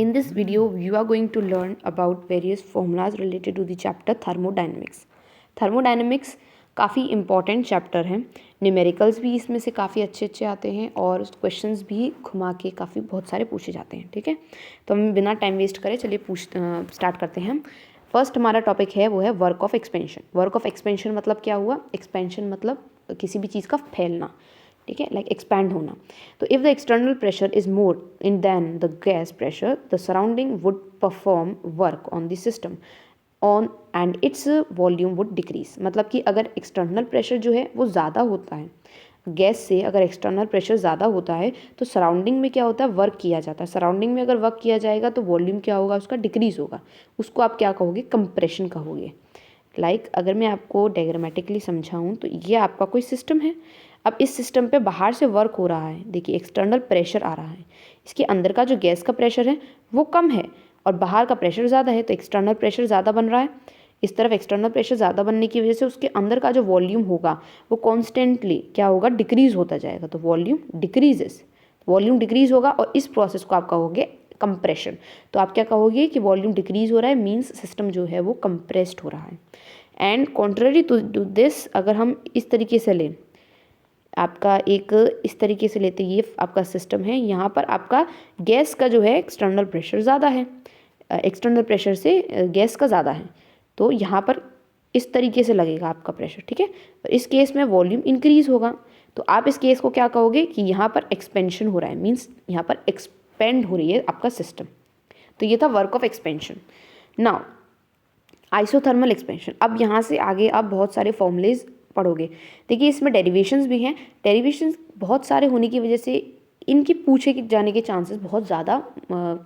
In this video, you are going to learn about various formulas related to the chapter thermodynamics. Thermodynamics काफ़ी important chapter है. Numericals भी इसमें से काफ़ी अच्छे अच्छे आते हैं और क्वेश्चंस भी घुमा के काफ़ी बहुत सारे पूछे जाते हैं. ठीक है, तो हम बिना टाइम वेस्ट करें चलिए स्टार्ट करते हैं. फर्स्ट हमारा टॉपिक है वो है work of expansion. Work of expansion मतलब क्या हुआ? एक्सपेंशन मतलब किसी भी चीज़ का फैलना. ठीक है, लाइक एक्सपैंड होना. तो if the external pressure is more in than the gas pressure, the surrounding would perform work on the system on and its volume would decrease. मतलब कि अगर एक्सटर्नल प्रेशर जो है वो ज़्यादा होता है गैस से, अगर एक्सटर्नल प्रेशर ज़्यादा होता है तो सराउंडिंग में क्या होता है? वर्क किया जाता है. सराउंडिंग में अगर वर्क किया जाएगा तो वॉल्यूम क्या होगा? उसका डिक्रीज होगा. उसको आप क्या कहोगे? कंप्रेशन कहोगे. लाइक अगर मैं आपको डायग्रामेटिकली समझाऊँ तो ये आपका कोई सिस्टम है. अब इस सिस्टम पे बाहर से वर्क हो रहा है. देखिए एक्सटर्नल प्रेशर आ रहा है, इसके अंदर का जो गैस का प्रेशर है वो कम है और बाहर का प्रेशर ज़्यादा है, तो एक्सटर्नल प्रेशर ज़्यादा बन रहा है. इस तरफ एक्सटर्नल प्रेशर ज़्यादा बनने की वजह से उसके अंदर का जो वॉल्यूम होगा वो कॉन्स्टेंटली क्या होगा? डिक्रीज़ होता जाएगा. तो वॉल्यूम डिक्रीजेस, वॉल्यूम डिक्रीज़ होगा और इस प्रोसेस को आप कहोगे कंप्रेशन. तो आप क्या कहोगे कि वॉल्यूम डिक्रीज़ हो रहा है, मीन्स सिस्टम जो है वो कंप्रेस्ड हो रहा है. एंड कॉन्ट्ररी टू दिस, अगर हम इस तरीके से लें, आपका एक इस तरीके से लेते, ये आपका सिस्टम है, यहाँ पर आपका गैस का जो है एक्सटर्नल प्रेशर ज़्यादा है, एक्सटर्नल प्रेशर से गैस का ज़्यादा है, तो यहाँ पर इस तरीके से लगेगा आपका प्रेशर. ठीक है, तो इस केस में वॉल्यूम इंक्रीज़ होगा. तो आप इस केस को क्या कहोगे कि यहाँ पर एक्सपेंशन हो रहा है, मीन्स यहाँ पर एक्सपेंड हो रही है आपका सिस्टम. तो ये था work of expansion. Now isothermal expansion. अब यहाँ से आगे आप बहुत सारे फॉर्मूलेज पढ़ोगे. देखिए इसमें डेरिवेशंस भी हैं. डेरिवेशंस बहुत सारे होने की वजह से इनकी पूछे जाने के चांसेस बहुत ज़्यादा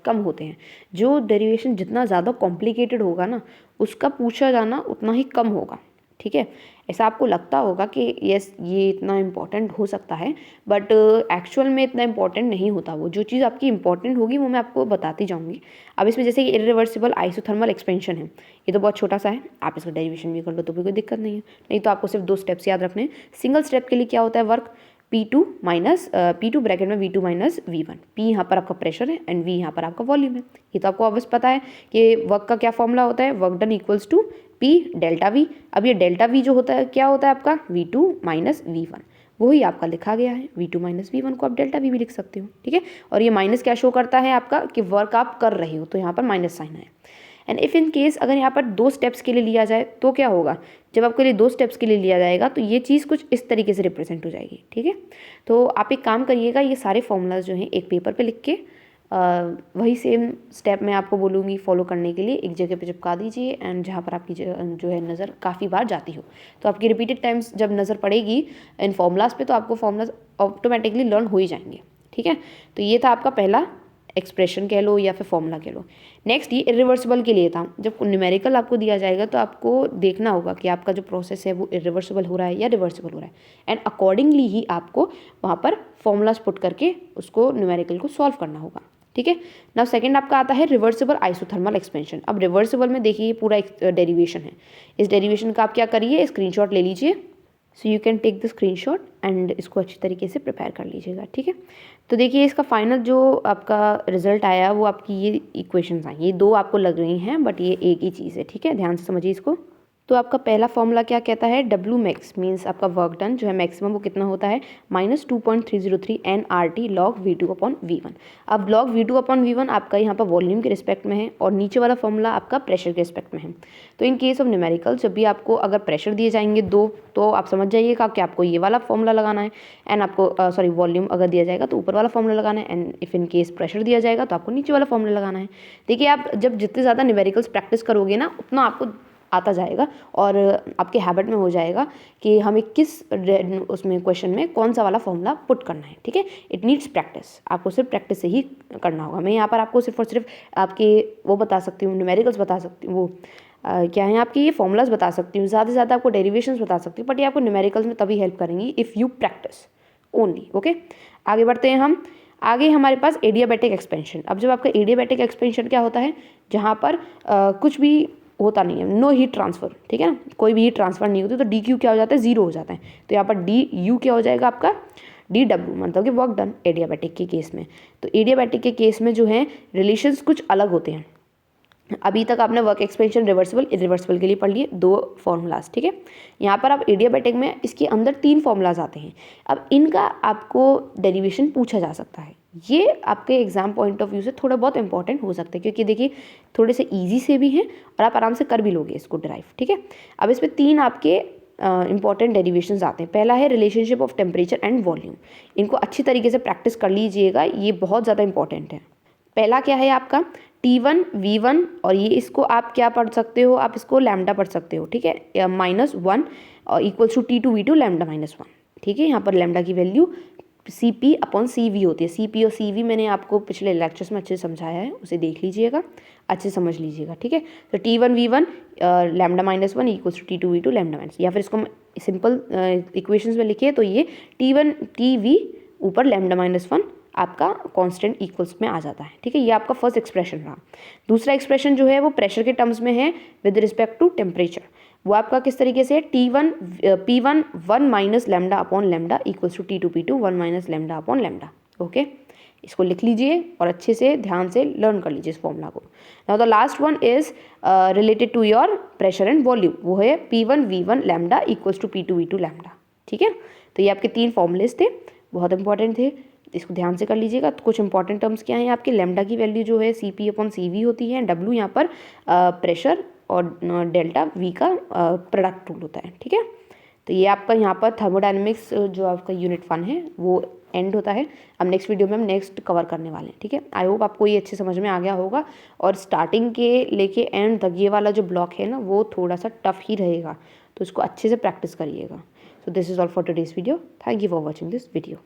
कम होते हैं. जो डेरिवेशन जितना ज़्यादा कॉम्प्लिकेटेड होगा ना, उसका पूछा जाना उतना ही कम होगा. ठीक है, ऐसा आपको लगता होगा कि यस ये इतना इम्पॉर्टेंट हो सकता है, बट एक्चुअल में इतना इम्पॉर्टेंट नहीं होता. वो जो चीज़ आपकी इम्पॉर्टेंट होगी वो मैं आपको बताती जाऊँगी. अब इसमें जैसे कि इरिवर्सिबल आइसोथर्मल एक्सपेंशन है, ये तो बहुत छोटा सा है, आप इसका डेरिवेशन भी कर लो तो भी कोई दिक्कत नहीं है. नहीं तो आपको सिर्फ 2 स्टेप्स याद रखने हैं. सिंगल स्टेप के लिए क्या होता है? वर्क P2 ब्रैकेट में V2 माइनस V1. P यहाँ पर आपका प्रेशर है एंड V यहाँ पर आपका वॉल्यूम है. ये तो आपको ऑब्वियस पता है कि वर्क का क्या फॉर्मूला होता है? Work done equals to P delta V. अब ये डेल्टा V जो होता है क्या होता है आपका? V2 minus V1. वही आपका लिखा गया है. V2 माइनस V1 को आप डेल्टा V भी लिख सकते हो. ठीक है, और ये माइनस क्या शो करता है आपका? कि वर्क आप कर रहे हो, तो यहाँ पर माइनस साइन है. एंड इफ़ इन केस अगर यहाँ पर 2 स्टेप्स के लिए लिया जाए तो क्या होगा? जब आपके लिए 2 स्टेप्स के लिए लिया जाएगा तो ये चीज़ कुछ इस तरीके से रिप्रेजेंट हो जाएगी. ठीक है, तो आप एक काम करिएगा, ये सारे फॉर्मूलाज जो हैं एक पेपर पे लिख के वही सेम स्टेप मैं आपको बोलूँगी फॉलो करने के लिए, एक जगह पे चिपका दीजिए. एंड जहाँ पर आपकी जो है नज़र काफ़ी बार जाती हो, तो आपकी रिपीटेड टाइम्स जब नज़र पड़ेगी इन फॉर्मूलाज पे तो आपको फॉर्मूलाज ऑटोमेटिकली लर्न हो ही जाएंगे. ठीक है, तो ये था आपका पहला एक्सप्रेशन कह लो या फिर फॉर्मूला कह लो. नेक्स्ट ये इरिवर्सिबल के लिए था. जब न्यूमेरिकल आपको दिया जाएगा तो आपको देखना होगा कि आपका जो प्रोसेस है वो इरिवर्सिबल हो रहा है या रिवर्सिबल हो रहा है, एंड अकॉर्डिंगली ही आपको वहाँ पर फॉर्मूलाज पुट करके उसको न्यूमेरिकल को सॉल्व करना होगा. ठीक है, नाउ सेकंड आपका आता है रिवर्सिबल आइसोथर्मल एक्सपेंशन. अब रिवर्सिबल में देखिए पूरा डेरिवेशन है. इस डेरिवेशन का आप क्या करिए? स्क्रीनशॉट ले लीजिए. So you can take the screenshot and इसको अच्छी तरीके से प्रिपेयर कर लीजिएगा. ठीक है, तो देखिए इसका फाइनल जो आपका रिजल्ट आया वो आपकी ये इक्वेशंस आई. ये 2 आपको लग रही हैं बट ये एक ही चीज़ है. ठीक है, ध्यान से समझिए इसको. तो आपका पहला फॉर्मूला क्या कहता है? डब्ल्यू मैक्स मीन्स आपका वर्क डन जो है मैक्सिमम वो कितना होता है? -2.303 NRT log V2 upon V1. अब log V2 अपॉन V1 आपका यहाँ पर वॉल्यूम के रिस्पेक्ट में है और नीचे वाला फॉर्मूला आपका प्रेशर के रिस्पेक्ट में है. तो इन केस ऑफ न्यूमेरिकल जब भी आपको अगर प्रेशर दिए जाएंगे 2, तो आप समझ जाइएगा कि आपको ये वाला फॉर्मूला लगाना है. एंड आपको वॉल्यूम अगर दिया जाएगा तो ऊपर वाला फॉर्मूला लगाना है. And if in case pressure दिया जाएगा तो आपको नीचे वाला फॉर्मूला लगाना है. देखिए आप जब जितने ज़्यादा न्यूमेरिकल्स प्रैक्टिस करोगे ना उतना आपको आता जाएगा और आपके हैबिट में हो जाएगा कि हमें किस उसमें क्वेश्चन में कौन सा वाला फॉर्मूला पुट करना है. ठीक है, इट नीड्स प्रैक्टिस. आपको सिर्फ प्रैक्टिस से ही करना होगा. मैं यहाँ पर आपको सिर्फ और सिर्फ आपके वो बता सकती हूँ, न्यूमेरिकल्स बता सकती हूँ, वो क्या है आपकी ये फॉर्मूलाज बता सकती हूँ, ज़्यादा से ज़्यादा आपको डेरिवेशंस बता सकती हूँ, बट ये आपको न्यूमेरिकल्स में तभी हेल्प करेंगी if you practice only. Okay, आगे बढ़ते हैं हम. आगे हमारे पास एडियाबैटिक एक्सपेंशन. अब जब आपका एडियाबैटिक एक्सपेंशन क्या होता है? जहाँ पर कुछ भी होता नहीं है, नो हीट ट्रांसफर. ठीक है ना, कोई भी हीट ट्रांसफर नहीं होती, तो डी क्यू क्या हो जाता है? 0 हो जाता है. तो यहाँ पर डी यू क्या हो जाएगा आपका? DW मतलब कि वर्क डन एडियाबैटिक के केस में। तो एडियाबैटिक के केस में जो है रिलेशंस कुछ अलग होते हैं। अभी तक आपने वर्क एक्सपेंशन रिवर्सिबल इरिवर्सिबल के लिए पढ़ लिए 2 फॉर्मूलाज, ठीक है। यहाँ पर आप एडियाबैटिक में इसके अंदर 3 फॉर्मूलाज आते हैं। अब इनका आपको डेरिवेशन पूछा जा सकता है। ये आपके एग्जाम पॉइंट ऑफ व्यू से थोड़ा बहुत इंपॉर्टेंट हो सकता है, क्योंकि देखिए थोड़े से ईजी से भी हैं और आप आराम से कर भी लोगे इसको डिराइव, ठीक है। अब इसमें 3 आपके इंपॉर्टेंट डेरिवेशंस आते हैं। पहला है relationship of temperature and volume. इनको अच्छी तरीके से प्रैक्टिस कर लीजिएगा, ये बहुत ज़्यादा इंपॉर्टेंट है। पहला क्या है आपका T1 V1, और ये इसको आप क्या पढ़ सकते हो, आप इसको लैम्डा पढ़ सकते हो, ठीक है, -1 और equals to T2 V2 lambda -1, ठीक है। यहाँ पर लैम्डा की वैल्यू CP/CV होती है। CP और CV मैंने आपको पिछले लेक्चर्स में अच्छे से समझाया है, उसे देख लीजिएगा, अच्छे से समझ लीजिएगा, ठीक है। तो T1 V1 lambda -1 equals to T2 V2 lambda -, या फिर इसको सिंपल इक्वेशंस में लिखिए तो ये T1 TV ऊपर लैम्डा -1 आपका कांस्टेंट इक्वल्स में आ जाता है, ठीक है। ये आपका फर्स्ट एक्सप्रेशन रहा। दूसरा एक्सप्रेशन जो है वो प्रेशर के टर्म्स में है विद रिस्पेक्ट टू टेम्परेचर। वो आपका किस तरीके से T1 P1 1 minus lambda upon lambda equals to T2 P2 1 minus lambda upon lambda, okay. इसको लिख लीजिए और अच्छे से ध्यान से लर्न कर लीजिए इस फॉर्मूला को। Now the last one is related to your pressure and volume, वो है P1 V1 lambda equals to P2 V2 lambda, ठीक है। तो ये आपके 3 फॉर्मूलेस थे, बहुत इंपॉर्टेंट थे, इसको ध्यान से कर लीजिएगा। तो कुछ इंपॉर्टेंट टर्म्स क्या हैं आपके, लैम्डा की वैल्यू जो है CP/CV होती है, W यहाँ पर प्रेशर और डेल्टा V का प्रोडक्ट रूल होता है, ठीक है। तो ये आपका यहाँ पर थर्मोडायनेमिक्स जो आपका यूनिट 1 है वो एंड होता है। अब नेक्स्ट वीडियो में हम नेक्स्ट कवर करने वाले हैं, ठीक है। आई होप आपको ये अच्छे समझ में आ गया होगा, और स्टार्टिंग के लेके एंड तक ये वाला जो ब्लॉक है ना वो थोड़ा सा टफ ही रहेगा, तो इसको अच्छे से प्रैक्टिस करिएगा। So this is all for today's video. Thank you for watching this video.